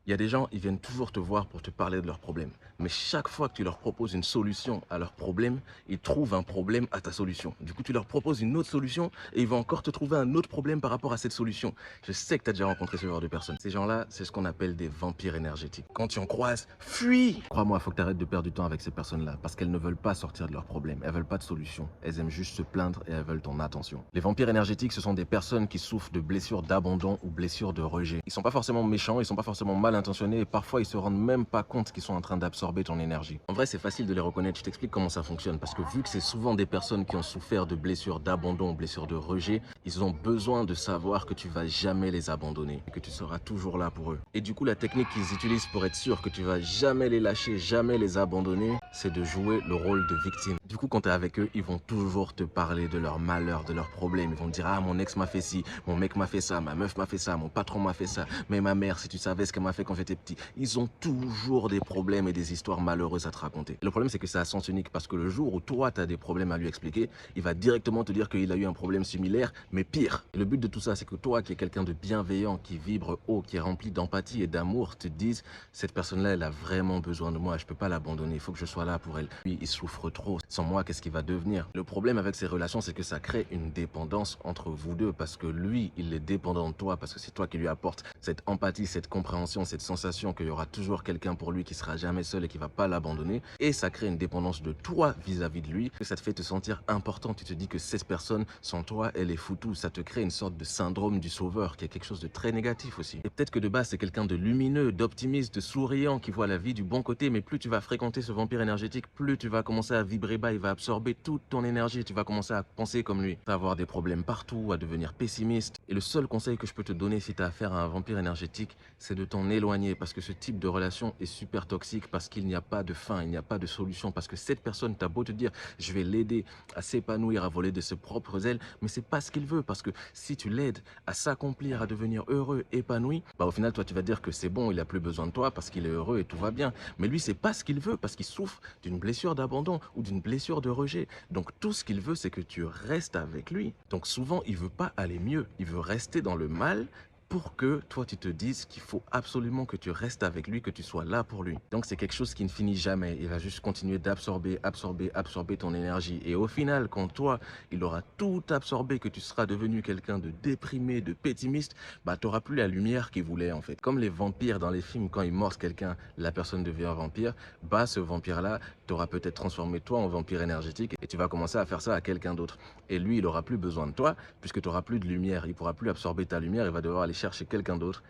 Il y a des gens, ils viennent toujours te voir pour te parler de leurs problèmes. Mais chaque fois que tu leur proposes une solution à leurs problèmes, ils trouvent un problème à ta solution. Du coup, tu leur proposes une autre solution et ils vont encore te trouver un autre problème par rapport à cette solution. Je sais que tu as déjà rencontré ce genre de personnes. Ces gens-là, c'est ce qu'on appelle des vampires énergétiques. Quand tu en croises, fuis! Crois-moi, il faut que tu arrêtes de perdre du temps avec ces personnes-là parce qu'elles ne veulent pas sortir de leurs problèmes. Elles veulent pas de solution. Elles aiment juste se plaindre et elles veulent ton attention. Les vampires énergétiques, ce sont des personnes qui souffrent de blessures d'abandon ou blessures de rejet. Ils sont pas forcément méchants, ils sont pas forcément mal intentionnés et parfois ils se rendent même pas compte qu'ils sont en train d'absorber ton énergie. En vrai, c'est facile de les reconnaître. Je t'explique comment ça fonctionne parce que vu que c'est souvent des personnes qui ont souffert de blessures d'abandon, blessures de rejet, ils ont besoin de savoir que tu vas jamais les abandonner et que tu seras toujours là pour eux. Et du coup, la technique qu'ils utilisent pour être sûr que tu vas jamais les lâcher, jamais les abandonner, c'est de jouer le rôle de victime. Du coup, quand tu es avec eux, ils vont toujours te parler de leurs malheurs, de leurs problèmes. Ils vont te dire, ah, mon ex m'a fait ci, mon mec m'a fait ça, ma meuf m'a fait ça, mon patron m'a fait ça, mais ma mère, si tu savais ce qu'elle m'a fait quand j'étais petit. Ils ont toujours des problèmes et des histoires malheureuses à te raconter. Le problème, c'est que c'est à sens unique parce que le jour où toi, tu as des problèmes à lui expliquer, il va directement te dire qu'il a eu un problème similaire, mais pire. Et le but de tout ça, c'est que toi, qui es quelqu'un de bienveillant, qui vibre haut, qui est rempli d'empathie et d'amour, te dises, cette personne-là, elle a vraiment besoin de moi, je peux pas l'abandonner, il faut que je sois là pour elle. Lui, il souffre trop. Sans moi, qu'est-ce qu'il va devenir? Le problème avec ces relations, c'est que ça crée une dépendance entre vous deux parce que lui, il est dépendant de toi parce que c'est toi qui lui apporte cette empathie, cette compréhension, cette sensation qu'il y aura toujours quelqu'un pour lui qui sera jamais seul et qui va pas l'abandonner. Et ça crée une dépendance de toi vis-à-vis de lui, que ça te fait te sentir important. Tu te dis que cette personne, sans toi, elle est foutue. Ça te crée une sorte de syndrome du sauveur qui est quelque chose de très négatif aussi. Et peut-être que de base, c'est quelqu'un de lumineux, d'optimiste, de souriant, qui voit la vie du bon côté, mais plus tu vas fréquenter ce vampire énergétique, plus tu vas commencer à vibrer bas, il va absorber toute ton énergie, tu vas commencer à penser comme lui, à avoir des problèmes partout, à devenir pessimiste. Et le seul conseil que je peux te donner si tu as affaire à un vampire énergétique, c'est de t'en éloigner parce que ce type de relation est super toxique parce qu'il n'y a pas de fin, il n'y a pas de solution, parce que cette personne, t'as beau te dire, je vais l'aider à s'épanouir, à voler de ses propres ailes, mais c'est pas ce qu'il veut parce que si tu l'aides à s'accomplir, à devenir heureux, épanoui, bah au final, toi, tu vas dire que c'est bon, il a plus besoin de toi parce qu'il est heureux et tout va bien. Mais lui, c'est pas ce qu'il veut parce qu'il souffre d'une blessure d'abandon ou d'une blessure de rejet. Donc tout ce qu'il veut, c'est que tu restes avec lui. Donc souvent, il veut pas aller mieux, il veut rester dans le mal pour que toi tu te dises qu'il faut absolument que tu restes avec lui, que tu sois là pour lui. Donc c'est quelque chose qui ne finit jamais. Il va juste continuer d'absorber, absorber, absorber ton énergie. Et au final, quand toi, il aura tout absorbé, que tu seras devenu quelqu'un de déprimé, de pessimiste, bah tu n'auras plus la lumière qu'il voulait en fait. Comme les vampires dans les films, quand ils mordent quelqu'un, la personne devient un vampire, bah ce vampire-là, t'auras peut-être transformé toi en vampire énergétique et tu vas commencer à faire ça à quelqu'un d'autre. Et lui, il aura plus besoin de toi puisque tu n'auras plus de lumière. Il pourra plus absorber ta lumière, il va devoir aller chercher quelqu'un d'autre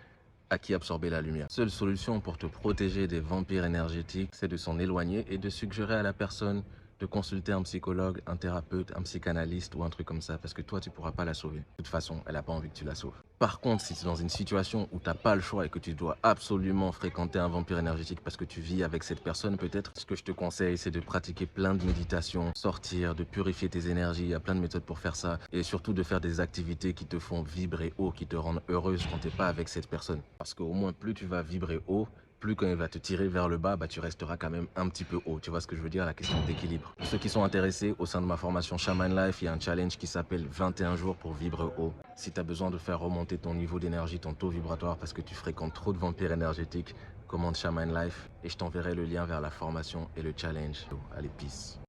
à qui absorber la lumière. Seule solution pour te protéger des vampires énergétiques, c'est de s'en éloigner et de suggérer à la personne de consulter un psychologue, un thérapeute, un psychanalyste ou un truc comme ça, parce que toi, tu pourras pas la sauver. De toute façon, elle n'a pas envie que tu la sauves. Par contre, si tu es dans une situation où tu n'as pas le choix et que tu dois absolument fréquenter un vampire énergétique parce que tu vis avec cette personne, peut-être, ce que je te conseille, c'est de pratiquer plein de méditations, sortir, de purifier tes énergies. Il y a plein de méthodes pour faire ça. Et surtout de faire des activités qui te font vibrer haut, qui te rendent heureuse quand tu n'es pas avec cette personne. Parce qu'au moins, plus tu vas vibrer haut, plus quand il va te tirer vers le bas, bah, tu resteras quand même un petit peu haut. Tu vois ce que je veux dire, la question d'équilibre. Pour ceux qui sont intéressés, au sein de ma formation Shaman Life, il y a un challenge qui s'appelle 21 jours pour vibrer haut. Si tu as besoin de faire remonter ton niveau d'énergie, ton taux vibratoire parce que tu fréquentes trop de vampires énergétiques, commande Shaman Life et je t'enverrai le lien vers la formation et le challenge. Allez, peace.